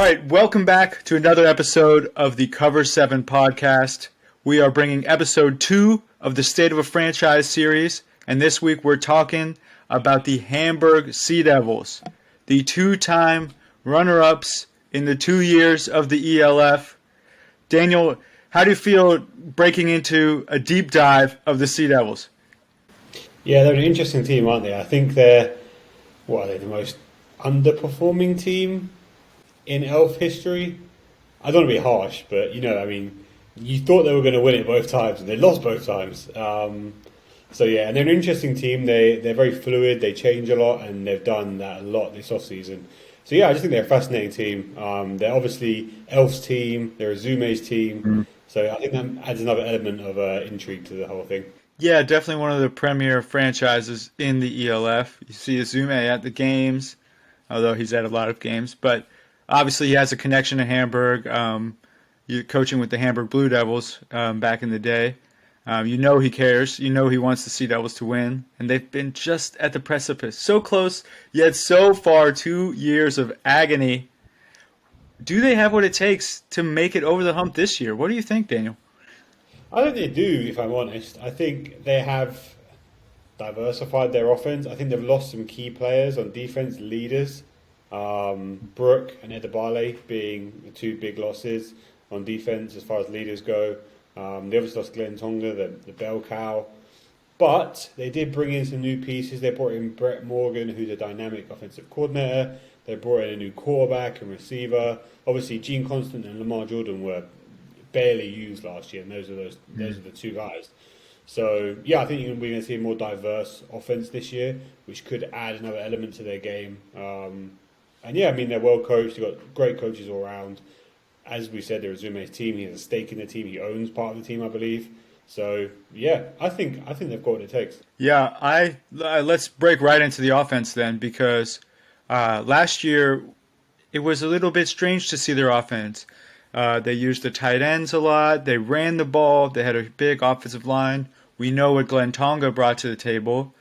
right, welcome back to another episode of the Cover 7 podcast. We are bringing episode 2 of the State of a Franchise series, and this week we're talking about the Hamburg Sea Devils, the two-time runner-ups in the 2 years of the ELF. Daniel, how do you feel breaking into a deep dive of the Sea Devils? Yeah, they're an interesting team, aren't they? I think are they, the most underperforming team in Elf history? I don't want to be harsh, but you thought they were going to win it both times, and they lost both times. And they're an interesting team. They're very fluid. They change a lot, and they've done that a lot this off season. So yeah, I just think they're a fascinating team. They're obviously Elf's team. They're Azume's team. So I think that adds another element of intrigue to the whole thing. Yeah, definitely one of the premier franchises in the ELF. You see Azume at the games, although he's at a lot of games, but obviously he has a connection to Hamburg. You're coaching with the Hamburg Blue Devils back in the day. He cares. He wants the Sea Devils to win, and they've been just at the precipice. So close, yet so far. 2 years of agony. Do they have what it takes to make it over the hump this year? What do you think, Daniel? I think they do, if I'm honest. I think they have diversified their offense. I think they've lost some key players on defense, leaders. Brooke and Edebale being the two big losses on defense as far as leaders go. They obviously lost Glenn Tonga, the bell cow. But they did bring in some new pieces. They brought in Brett Morgan, who's a dynamic offensive coordinator. They brought in a new quarterback and receiver. Obviously, Gene Constant and Lamar Jordan were barely used last year, and those are the two guys. So yeah, I think we're going to see a more diverse offense this year, which could add another element to their game. They're well coached. They've got great coaches all around. As we said, they're Azume's team. He has a stake in the team. He owns part of the team, I believe. So yeah, I think they've got what it takes. Yeah, let's break right into the offense then, because last year it was a little bit strange to see their offense. They used the tight ends a lot. They ran the ball. They had a big offensive line. We know what Glenn Tonga brought to the table.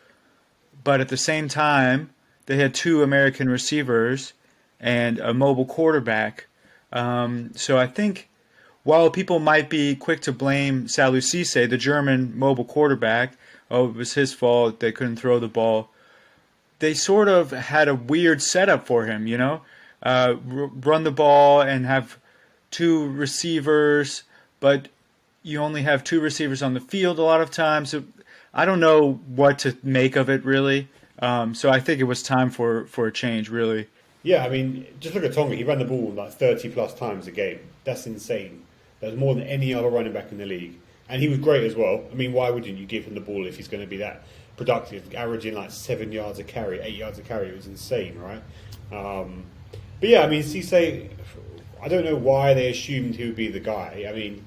But at the same time, they had two American receivers and a mobile quarterback. So I think while people might be quick to blame Salou Cisse, the German mobile quarterback, it was his fault, they couldn't throw the ball, they sort of had a weird setup for him, run the ball and have two receivers, but you only have two receivers on the field a lot of times. So I don't know what to make of it, really. So I think it was time for a change, really. Yeah, I mean, just look at Tonga. He ran the ball like 30 plus times a game. That's insane. That's more than any other running back in the league. And he was great as well. I mean, why wouldn't you give him the ball if he's going to be that productive, averaging like 7 yards a carry, 8 yards a carry? It was insane, right? Cisse, I don't know why they assumed he would be the guy. I mean,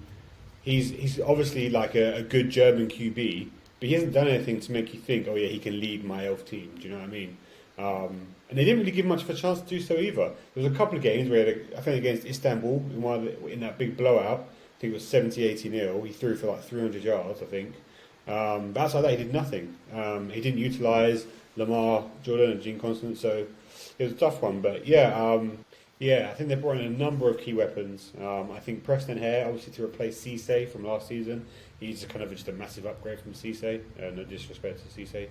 he's obviously like a good German QB, but he hasn't done anything to make you think, oh yeah, he can lead my elf team. Do you know what I mean? And they didn't really give him much of a chance to do so either. There was a couple of games where, I think against Istanbul, in that big blowout, I think it was 70-80-0, he threw for like 300 yards, I think. But outside that, he did nothing. He didn't utilise Lamar Jordan and Gene Constant, so it was a tough one. But I think they brought in a number of key weapons. I think Preston Hare, obviously to replace Cisse from last season, he's kind of just a massive upgrade from Cisse, no disrespect to Cisse.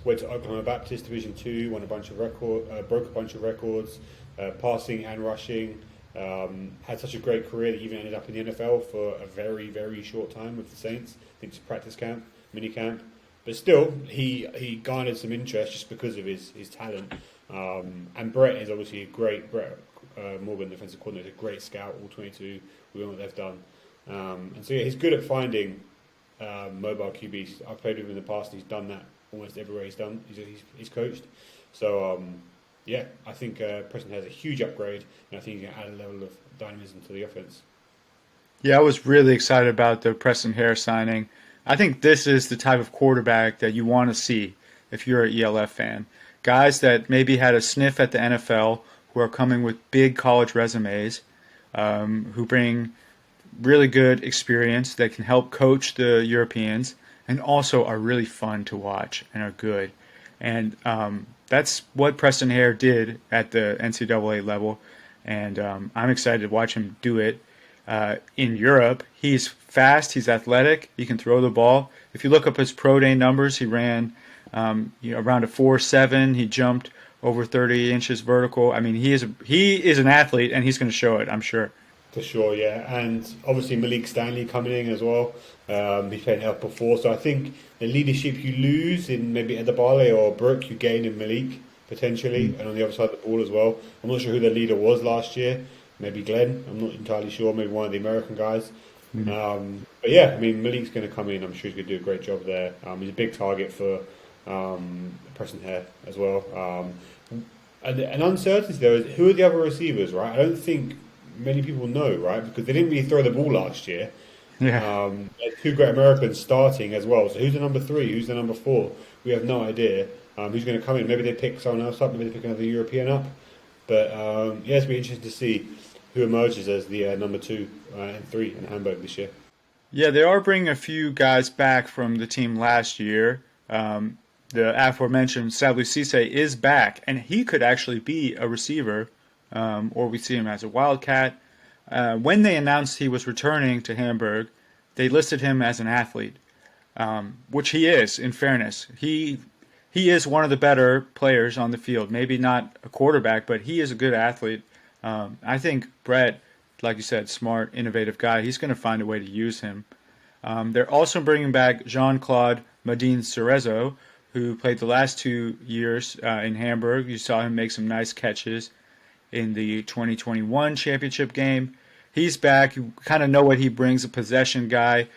Went to Oklahoma Baptist Division 2, broke a bunch of records, passing and rushing. Had such a great career that he even ended up in the NFL for a very, very short time with the Saints. I think it's a practice camp, mini camp. But still, he garnered some interest just because of his talent. And Brett is obviously Brett Morgan, defensive coordinator, a great scout, all 22. We know what they've done. He's good at finding mobile QBs. I've played with him in the past, and he's done that almost everywhere he's coached. So, I think Preston has a huge upgrade, and I think he can add a level of dynamism to the offense. Yeah, I was really excited about the Preston Hare signing. I think this is the type of quarterback that you want to see if you're an ELF fan. Guys that maybe had a sniff at the NFL, who are coming with big college resumes, who bring really good experience that can help coach the Europeans, and also are really fun to watch and are good. And that's what Preston Hare did at the NCAA level. and I'm excited to watch him do it. In Europe, he's fast, he's athletic, he can throw the ball. If you look up his pro day numbers, he ran around a 4.7. He jumped over 30 inches vertical. I mean, he is an athlete, and he's going to show it, I'm sure. For sure, yeah. And obviously Malik Stanley coming in as well. He's played help before. So I think the leadership you lose in maybe Edebale or Brook, you gain in Malik, potentially. And on the other side of the ball as well. I'm not sure who the leader was last year. Maybe Glenn. I'm not entirely sure. Maybe one of the American guys. But yeah, I mean, Malik's going to come in. I'm sure he's going to do a great job there. He's a big target for Preston Hare as well. And uncertainty though is who are the other receivers, right? I don't think many people know, right? Because they didn't really throw the ball last year. Yeah. There's two great Americans starting as well. So who's the number three? Who's the number four? We have no idea. Who's going to come in? Maybe they pick someone else up. Maybe they pick another European up. But yeah, it's be interesting to see who emerges as the number two and three in Hamburg this year. Yeah, they are bringing a few guys back from the team last year. The aforementioned Sadly Cisse is back, and he could actually be a receiver, or we see him as a wildcat. When they announced he was returning to Hamburg, they listed him as an athlete, which he is. In fairness, he is one of the better players on the field. Maybe not a quarterback, but he is a good athlete. I think Brett, like you said, smart, innovative guy. He's going to find a way to use him. They're also bringing back Jean-Claude Madine Cerezo, who played the last 2 years in Hamburg. You saw him make some nice catches in the 2021 championship game. He's back. You kind of know what he brings, a possession guy.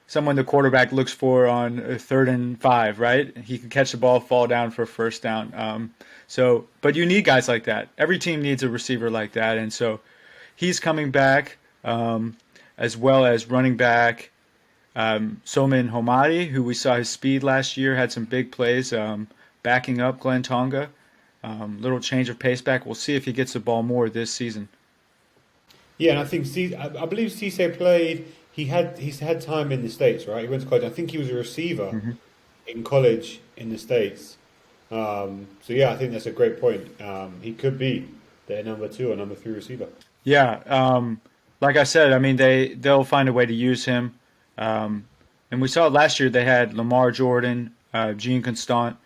Someone the quarterback looks for on a 3rd and 5, right? He can catch the ball, fall down for a first down. But you need guys like that. Every team needs a receiver like that, and so he's coming back, as well as running back Somin Homadi, who we saw his speed last year, had some big plays, backing up Glenn Tonga. Little change of pace back. We'll see if he gets the ball more this season. Yeah, and I think I believe Cisse played. He's had time in the States, right? He went to college. I think he was a receiver in college in the States. So yeah, I think that's a great point. He could be their number two or number three receiver. Yeah, like I said, I mean they'll find a way to use him. And we saw last year they had Lamar Jordan, Jean Constant.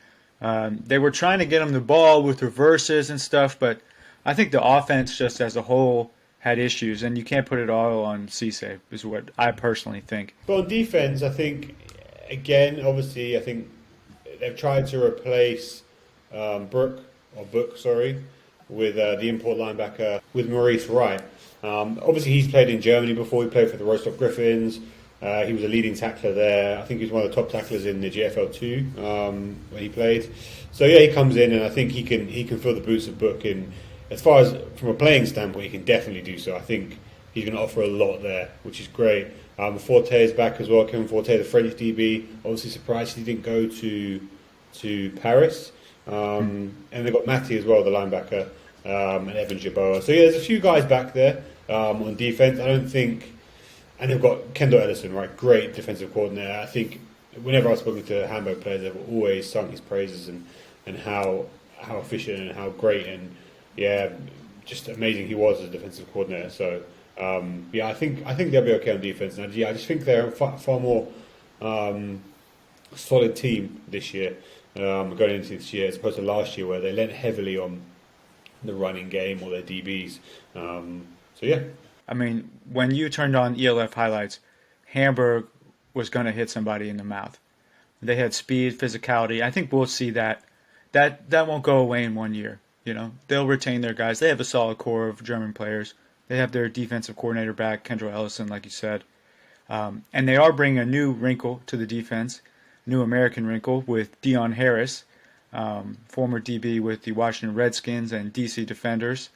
They were trying to get him the ball with reverses and stuff, but I think the offense just as a whole had issues, and you can't put it all on Cisse, is what I personally think. But on defense, I think again, obviously, I think they've tried to replace Book, sorry, with the import linebacker with Maurice Wright. Obviously, he's played in Germany before. He played for the Rostock Griffins. He was a leading tackler there. I think he was one of the top tacklers in the GFL 2 when he played. So yeah, he comes in, and I think he can fill the boots of Book. And as far as from a playing standpoint, he can definitely do so. I think he's going to offer a lot there, which is great. Forte is back as well. Kevin Forte, the French DB. Obviously surprised he didn't go to Paris. And they've got Matty as well, the linebacker, and Evan Jaboa. So yeah, there's a few guys back there on defense. I don't think. And they've got Kendall Ellison, right? Great defensive coordinator. I think whenever I've spoken to Hamburg players, they've always sung his praises and how efficient and how great and yeah, just amazing he was as a defensive coordinator. So yeah, I think they'll be okay on defense. And yeah, I just think they're a far more solid team this year, going into this year, as opposed to last year where they lent heavily on the running game or their DBs. So yeah. I mean, when you turned on ELF highlights, Hamburg was going to hit somebody in the mouth. They had speed, physicality. I think we'll see that. That won't go away in 1 year. You know, they'll retain their guys. They have a solid core of German players. They have their defensive coordinator back, Kendall Ellison, like you said. And they are bringing a new wrinkle to the defense, new American wrinkle with Dion Harris, former DB with the Washington Redskins and DC Defenders.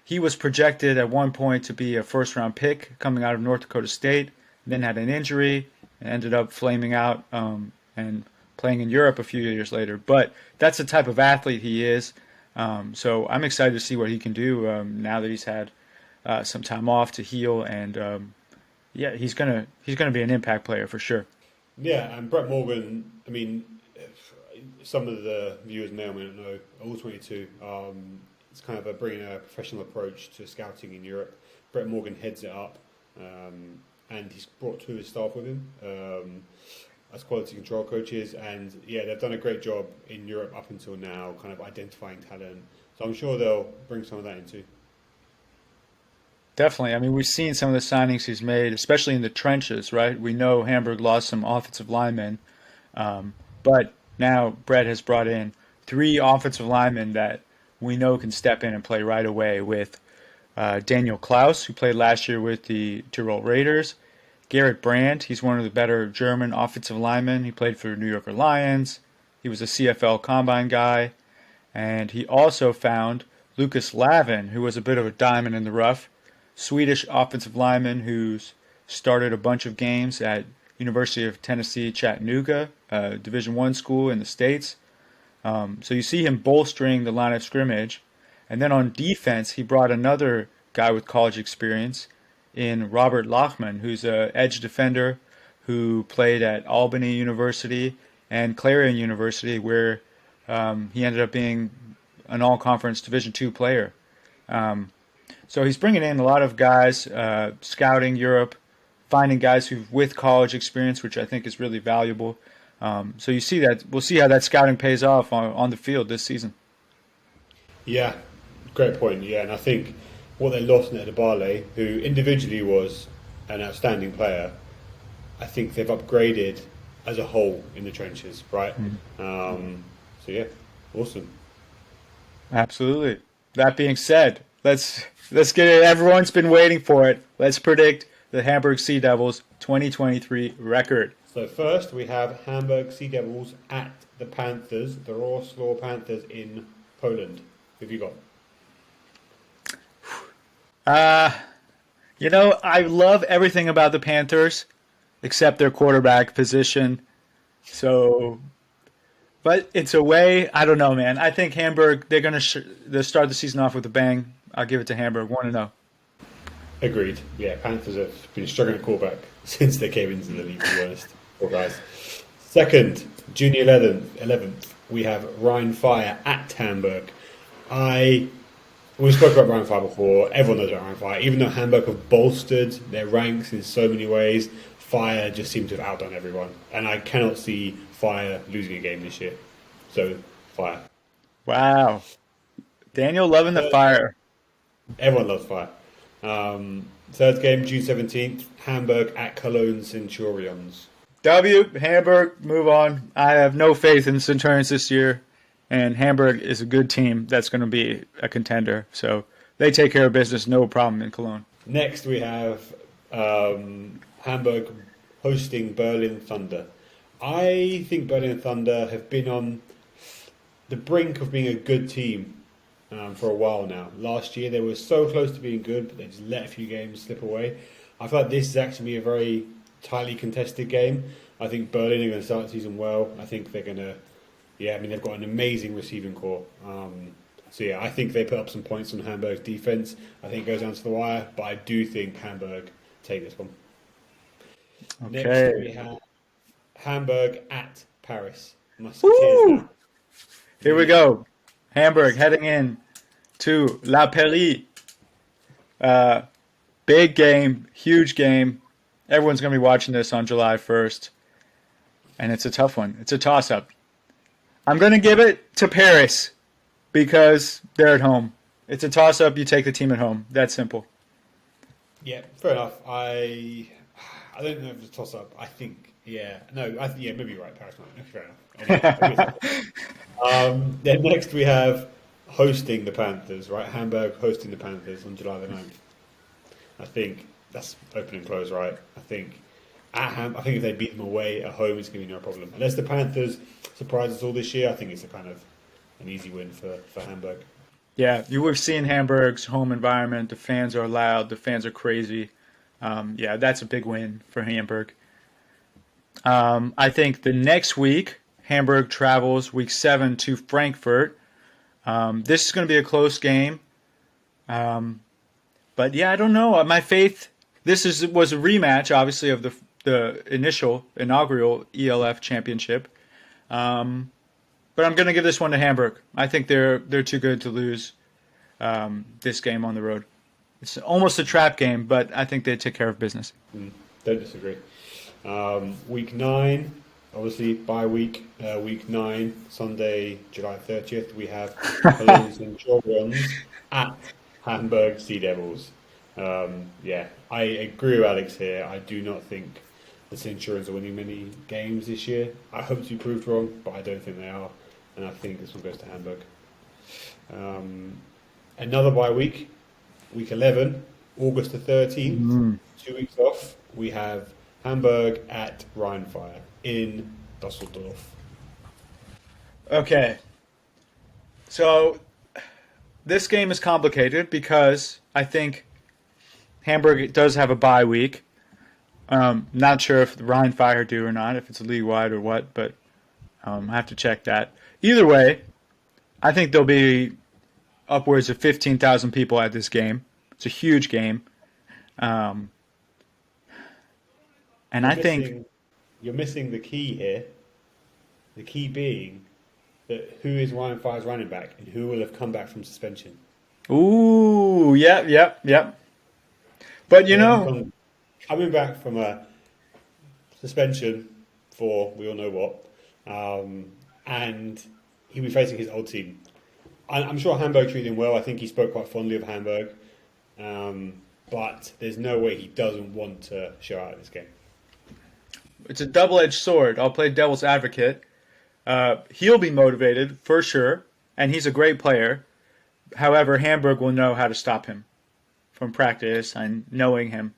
He was projected at one point to be a first-round pick coming out of North Dakota State, then had an injury and ended up flaming out and playing in Europe a few years later. But that's the type of athlete he is. So I'm excited to see what he can do now that he's had some time off to heal. And yeah, he's gonna be an impact player for sure. Yeah, and Brett Morgan, I mean, some of the viewers may or may not know, all 22. It's kind of bringing a professional approach to scouting in Europe. Brett Morgan heads it up, and he's brought two of his staff with him as quality control coaches. And yeah, they've done a great job in Europe up until now, kind of identifying talent. So I'm sure they'll bring some of that into. Definitely. I mean, we've seen some of the signings he's made, especially in the trenches, right? We know Hamburg lost some offensive linemen, but now Brett has brought in three offensive linemen that we know can step in and play right away with Daniel Klaus, who played last year with the Tyrol Raiders. Garrett Brandt, he's one of the better German offensive linemen. He played for New Yorker Lions. He was a CFL combine guy. And he also found Lucas Lavin, who was a bit of a diamond in the rough, Swedish offensive lineman who's started a bunch of games at University of Tennessee Chattanooga, Division One school in the States. So you see him bolstering the line of scrimmage. And then on defense, he brought another guy with college experience in Robert Lachman, who's an edge defender who played at Albany University and Clarion University, where he ended up being an all-conference Division II player. So he's bringing in a lot of guys, scouting Europe, finding guys who with college experience, which I think is really valuable. So you see that we'll see how that scouting pays off on the field this season. Yeah, great point. Yeah, and I think what they lost in Adebale, who individually was an outstanding player, I think they've upgraded as a whole in the trenches, right? So yeah, awesome. Absolutely. That being said, let's get it. Everyone's been waiting for it. Let's predict the Hamburg Sea Devils 2023 record. So first we have Hamburg Sea Devils at the Panthers, the Wrocław Panthers in Poland. Who have you got? I love everything about the Panthers except their quarterback position. So, but it's a way. I don't know, man. I think Hamburg. They're gonna they start the season off with a bang. I'll give it to Hamburg. 1-0. Agreed. Yeah, Panthers have been struggling at quarterback since they came into the league, to be honest. Poor guys. Second, junior 11th, we have Rhein Fire at Hamburg. We spoke about Rhein Fire before. Everyone knows about Rhein Fire. Even though Hamburg have bolstered their ranks in so many ways, Fire just seem to have outdone everyone. And I cannot see Fire losing a game this year. So, Fire. Wow. Daniel loving the fire. Everyone loves Fire. Third game, June 17th, Hamburg at Cologne Centurions. W, Hamburg, move on. I have no faith in Centurions this year, and Hamburg is a good team that's going to be a contender. So they take care of business, no problem in Cologne. Next, we have Hamburg hosting Berlin Thunder. I think Berlin Thunder have been on the brink of being a good team for a while now. Last year, they were so close to being good, but they just let a few games slip away. I feel like this is actually a very tightly contested game. I think Berlin are going to start the season well. I think they're going to, they've got an amazing receiving core. I think they put up some points on Hamburg's defense. I think it goes down to the wire, but I do think Hamburg take this one. Okay. Next, we have Hamburg at Paris. Musketeers now. Here we go. Hamburg heading in to La Pelée. Big game, huge game. Everyone's going to be watching this on July 1st. And it's a tough one. It's a toss-up. I'm going to give it to Paris because they're at home. It's a toss-up. You take the team at home. That's simple. Yeah, fair enough. I don't know if it's a toss-up. I think, maybe you're right. Paris might. Fair enough. Anyway, then next we have hosting the Panthers, right? Hamburg hosting the Panthers on July the 9th. I think that's open and close, right? I think if they beat them away at home, it's going to be no problem. Unless the Panthers surprise us all this year, I think it's a kind of an easy win for Hamburg. Yeah, you were seeing Hamburg's home environment. The fans are loud. The fans are crazy. That's a big win for Hamburg. I think the next week, Hamburg travels week 7 to Frankfurt. This is going to be a close game. But I don't know. My faith. This was a rematch, obviously, of the inaugural ELF championship. But I'm going to give this one to Hamburg. I think they're too good to lose. this game on the road. It's almost a trap game, but I think they take care of business. Don't disagree. Week 9, obviously bye week. Week 9, Sunday, July 30th, we have Cologne Centurions at Hamburg Sea Devils. Yeah, I agree with Alex here. I do not think the Centurions are winning many games this year. I hope to be proved wrong, but I don't think they are. And I think this one goes to Hamburg. Another bye week, week 11, August the 13th, 2 weeks off. We have Hamburg at Rheinfire in Dusseldorf. Okay, so this game is complicated because I think Hamburg does have a bye week. Not sure if the Rhine Fire do or not, if it's league wide or what, but I have to check that. Either way, I think there'll be upwards of 15,000 people at this game. It's a huge game. Um, and You're I think, missing, you're missing the key here. The key being that who is Rheinfire's running back and who will have come back from suspension. ooh, yep, yep, yep. But you Yeah, know, coming back from a suspension for we all know what, and he'll be facing his old team. I'm sure Hamburg treated him well. I think he spoke quite fondly of Hamburg, but there's no way he doesn't want to show out this game. it's a double-edged sword. I'll play devil's advocate. He'll be motivated for sure, and he's a great player. However, Hamburg will know how to stop him from practice and knowing him.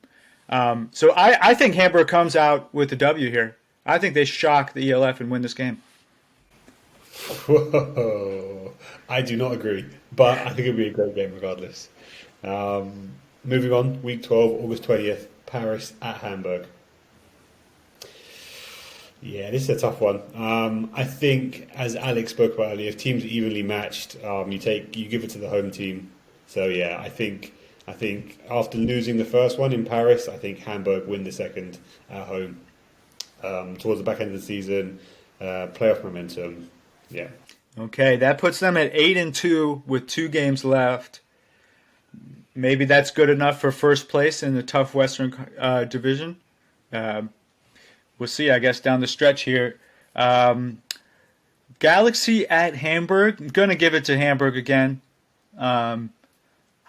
So I think Hamburg comes out with the W here. I think they shock the ELF and win this game. Whoa, I do not agree, but I think it'll be a great game regardless. Moving on, week 12, August 20th, Paris at Hamburg. Yeah, this is a tough one. I think, as Alex spoke about earlier, if teams are evenly matched, you give it to the home team. So yeah, I think after losing the first one in Paris, I think Hamburg win the second at home. Towards the back end of the season, playoff momentum. Yeah, Okay, that puts them at 8-2 with 2 games left. Maybe that's good enough for first place in the tough Western division. We'll see, I guess, down the stretch here. Galaxy at Hamburg. I'm going to give it to Hamburg again. I'm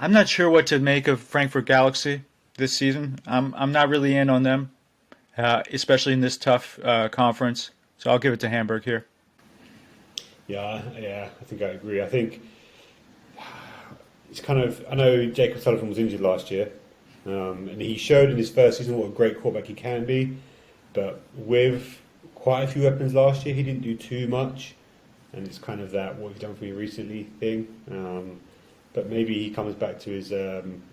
not sure what to make of Frankfurt Galaxy this season. I'm not really in on them, especially in this tough conference. So I'll give it to Hamburg here. yeah, I think I agree. I think it's kind of. I know Jacob Sullivan was injured last year, and he showed in his first season what a great quarterback he can be. But with quite a few weapons last year, he didn't do too much, and it's kind of that what he's done for me recently thing. But maybe he comes back to his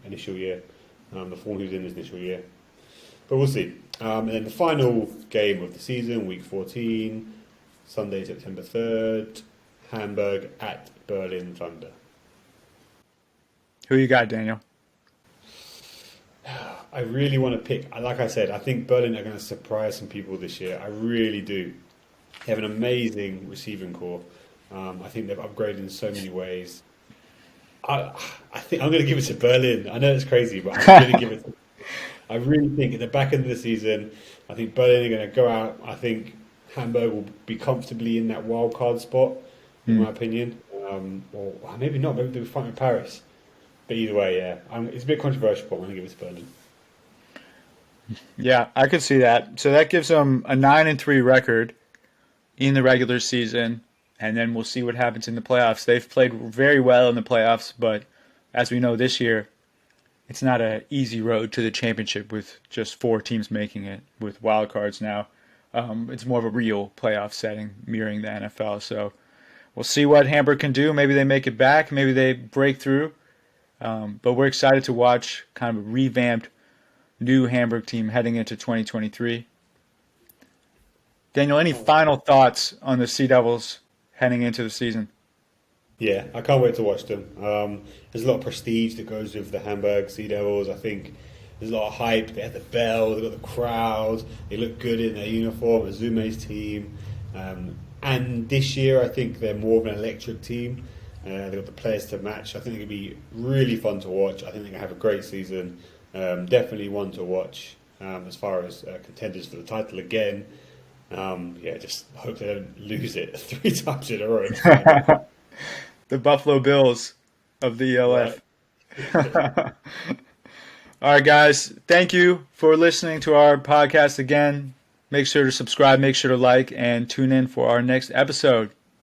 initial year, the form he was in his initial year. But we'll see. And then the final game of the season, week 14, Sunday, September 3rd, Hamburg at Berlin Thunder. Who you got, Daniel? I really want to pick, like I said, I think Berlin are going to surprise some people this year. I really do. They have an amazing receiving core. I think they've upgraded in so many ways. I think I'm going to give it to Berlin. I know it's crazy, but I'm going to give it to I really think at the back end of the season, I think Berlin are going to go out. I think Hamburg will be comfortably in that wild card spot, in my opinion. Or maybe not. Maybe they'll be fighting Paris. But either way, yeah, it's a bit controversial, but I'm going to give it to Berlin. Yeah, I could see that. So that gives them a 9-3 record in the regular season, and then we'll see what happens in the playoffs. They've played very well in the playoffs, but as we know this year, it's not an easy road to the championship with just 4 teams making it with wild cards now. It's more of a real playoff setting, mirroring the NFL. So we'll see what Hamburg can do. Maybe they make it back. Maybe they break through. But we're excited to watch kind of a revamped new Hamburg team heading into 2023. Daniel, any final thoughts on the Sea Devils heading into the season? Yeah, I can't wait to watch them. There's a lot of prestige that goes with the Hamburg Sea Devils. I think there's a lot of hype. They have the bell, they've got the crowd, they look good in their uniform, Azume's team. And this year, I think they're more of an electric team. They've got the players to match. I think it'll be really fun to watch. I think they're going to have a great season. Definitely one to watch as far as contenders for the title again. Just hope they don't lose it 3 times in a row. The Buffalo Bills of the Right. ELF. All right, guys. Thank you for listening to our podcast again. Make sure to subscribe, make sure to like, and tune in for our next episode.